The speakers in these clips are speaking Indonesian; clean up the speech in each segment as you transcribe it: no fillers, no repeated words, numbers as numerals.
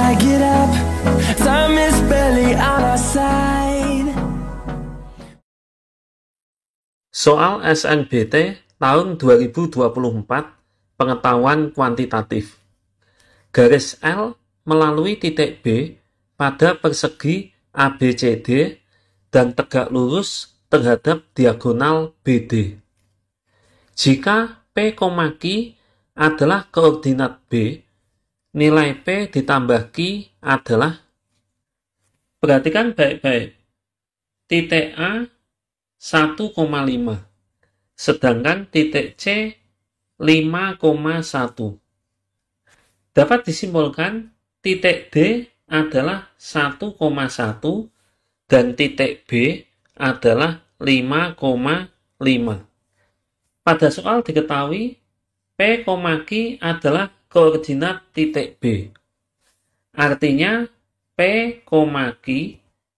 I get up, time is barely on our side. Soal SNBT tahun 2024 pengetahuan kuantitatif. Garis L melalui titik B pada persegi ABCD dan tegak lurus terhadap diagonal BD. Jika P, Q adalah koordinat B, nilai P ditambah Q adalah, perhatikan baik-baik, titik A 1,5, sedangkan titik C 5,1. Dapat disimpulkan titik D adalah 1,1 dan titik B adalah 5,5. Pada soal diketahui P, Q adalah koordinat titik B. Artinya P, Q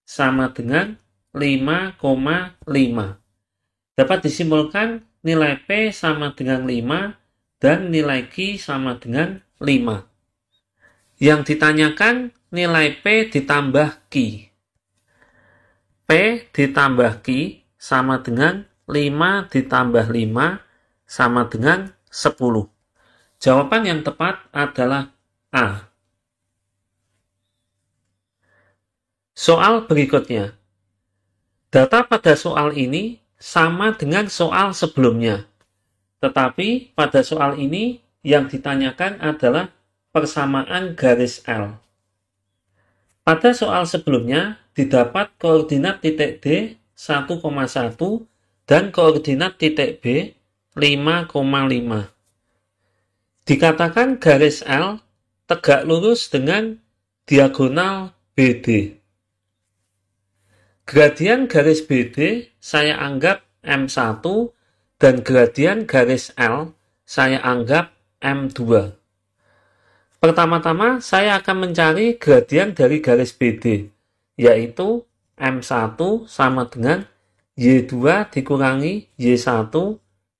sama dengan 5,5. Dapat disimpulkan nilai P sama dengan 5 dan nilai Q sama dengan 5. Yang ditanyakan nilai P ditambah Q. P ditambah Q sama dengan 5 ditambah 5 sama dengan 10. Jawaban yang tepat adalah A. Soal berikutnya. Data pada soal ini sama dengan soal sebelumnya. Tetapi pada soal ini yang ditanyakan adalah persamaan garis L. Pada soal sebelumnya didapat koordinat titik D 1,1 dan koordinat titik B 5,5. Dikatakan garis L tegak lurus dengan diagonal BD. Gradian garis BD saya anggap M1 dan gradian garis L saya anggap M2. Pertama-tama saya akan mencari gradian dari garis BD, yaitu M1 sama dengan Y2 dikurangi Y1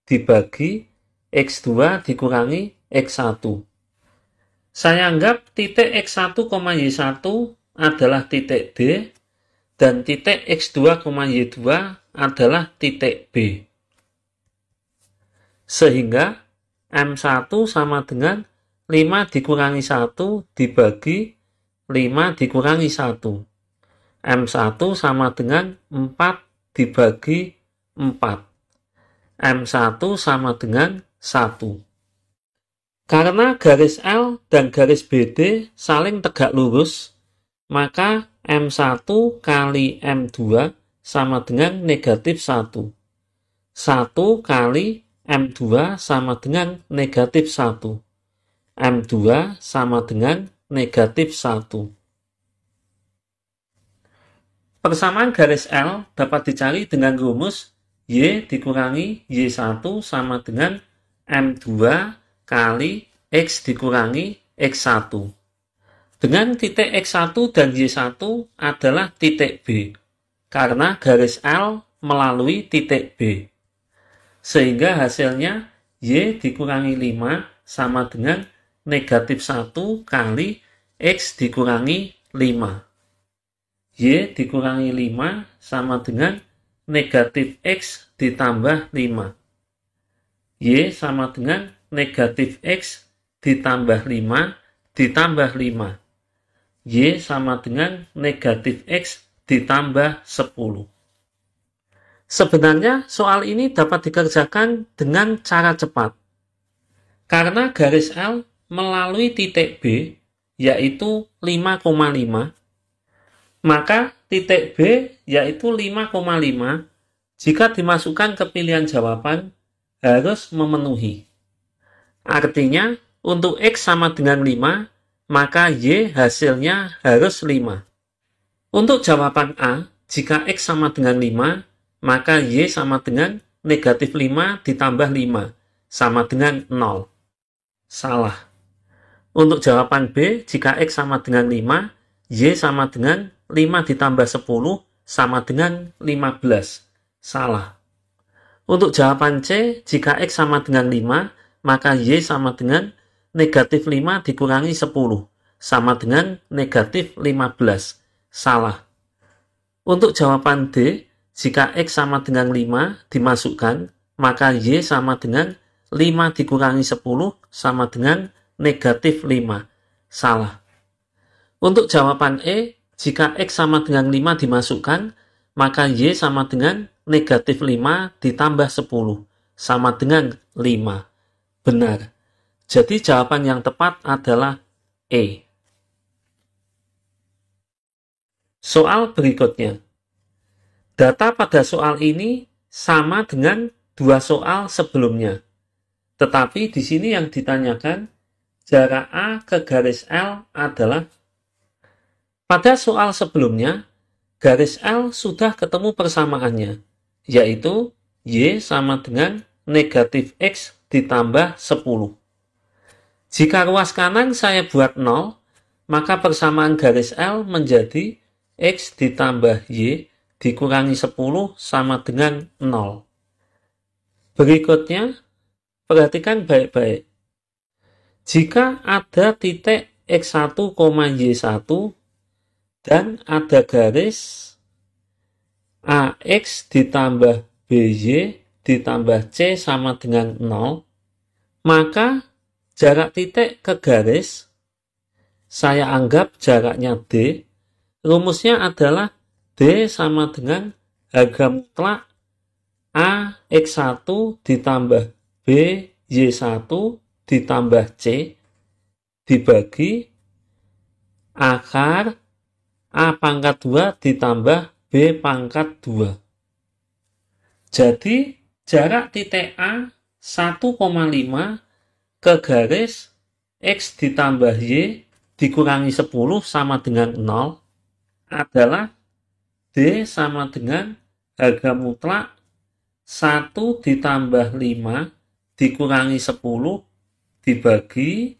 dibagi X2 dikurangi X1. Saya anggap titik X1, Y1 adalah titik D dan titik X2, Y2 adalah titik B. Sehingga M1 sama dengan 5 dikurangi 1 dibagi 5 dikurangi 1. M1 sama dengan 4 dibagi 4. M1 sama dengan 1. Karena garis L dan garis BD saling tegak lurus, maka M1 kali M2 sama dengan negatif 1. 1 kali M2 sama dengan negatif 1. M2 sama dengan negatif 1. Persamaan garis L dapat dicari dengan rumus Y dikurangi Y1 sama dengan M2 kali X dikurangi X1. Dengan titik X1 dan Y1 adalah titik B, karena garis L melalui titik B. Sehingga hasilnya Y dikurangi 5 sama dengan negatif 1 kali X dikurangi 5. Y dikurangi 5 sama dengan negatif X ditambah 5. Y sama dengan negatif X ditambah 5 ditambah 5. Y sama dengan negatif X ditambah 10. Sebenarnya soal ini dapat dikerjakan dengan cara cepat. Karena garis L melalui titik B, yaitu 5,5, maka titik B, yaitu 5,5, jika dimasukkan ke pilihan jawaban, harus memenuhi. Artinya, untuk X sama dengan 5, maka Y hasilnya harus 5. Untuk jawaban A, jika X sama dengan 5, maka Y sama dengan negatif 5 ditambah 5, sama dengan 0. Salah. Untuk jawaban B, jika X sama dengan 5, Y sama dengan 5 ditambah 10 sama dengan 15. Salah. Untuk jawaban C, jika X sama dengan 5, maka Y sama dengan negatif 5 dikurangi 10, sama dengan negatif 15. Salah. Untuk jawaban D, jika X sama dengan 5 dimasukkan, maka Y sama dengan 5 dikurangi 10 sama dengan negatif 5. Salah. Untuk jawaban E, jika X sama dengan 5 dimasukkan, maka Y sama dengan negatif 5 ditambah 10 sama dengan 5. Benar. Jadi jawaban yang tepat adalah E. Soal berikutnya. Data pada soal ini sama dengan dua soal sebelumnya. Tetapi di sini yang ditanyakan, jarak A ke garis L adalah, pada soal sebelumnya, garis L sudah ketemu persamaannya, yaitu Y sama dengan negatif X ditambah 10. Jika ruas kanan saya buat 0, maka persamaan garis L menjadi X ditambah Y dikurangi 10 sama dengan 0. Berikutnya, perhatikan baik-baik. Jika ada titik X1, Y1 dan ada garis AX ditambah BY ditambah C sama dengan 0, maka jarak titik ke garis saya anggap jaraknya D. Rumusnya adalah D sama dengan harga mutlak A X1 ditambah B Y1 ditambah C dibagi akar A pangkat 2 ditambah B pangkat 2. Jadi jarak titik A 1,5 ke garis X ditambah Y dikurangi 10 sama dengan 0 adalah D sama dengan harga mutlak 1 ditambah 5 dikurangi 10 dibagi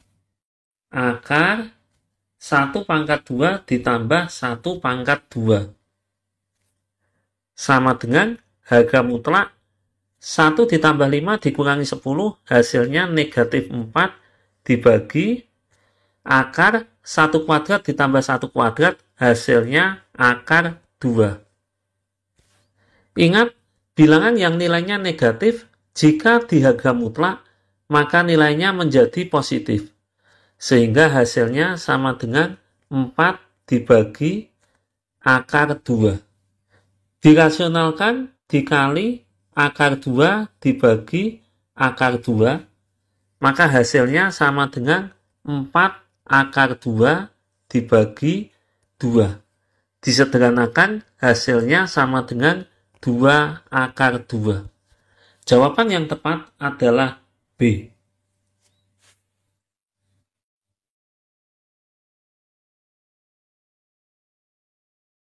akar 1 pangkat 2 ditambah 1 pangkat 2. Sama dengan harga mutlak 1 ditambah 5 dikurangi 10 hasilnya negatif 4 dibagi akar 1 kuadrat ditambah 1 kuadrat hasilnya akar 2. Ingat, bilangan yang nilainya negatif jika di harga mutlak maka nilainya menjadi positif. Sehingga hasilnya sama dengan 4 dibagi akar 2. Dirasionalkan dikali akar 2 dibagi akar 2, maka hasilnya sama dengan 4 akar 2 dibagi 2. Disederhanakan hasilnya sama dengan 2 akar 2. Jawaban yang tepat adalah B.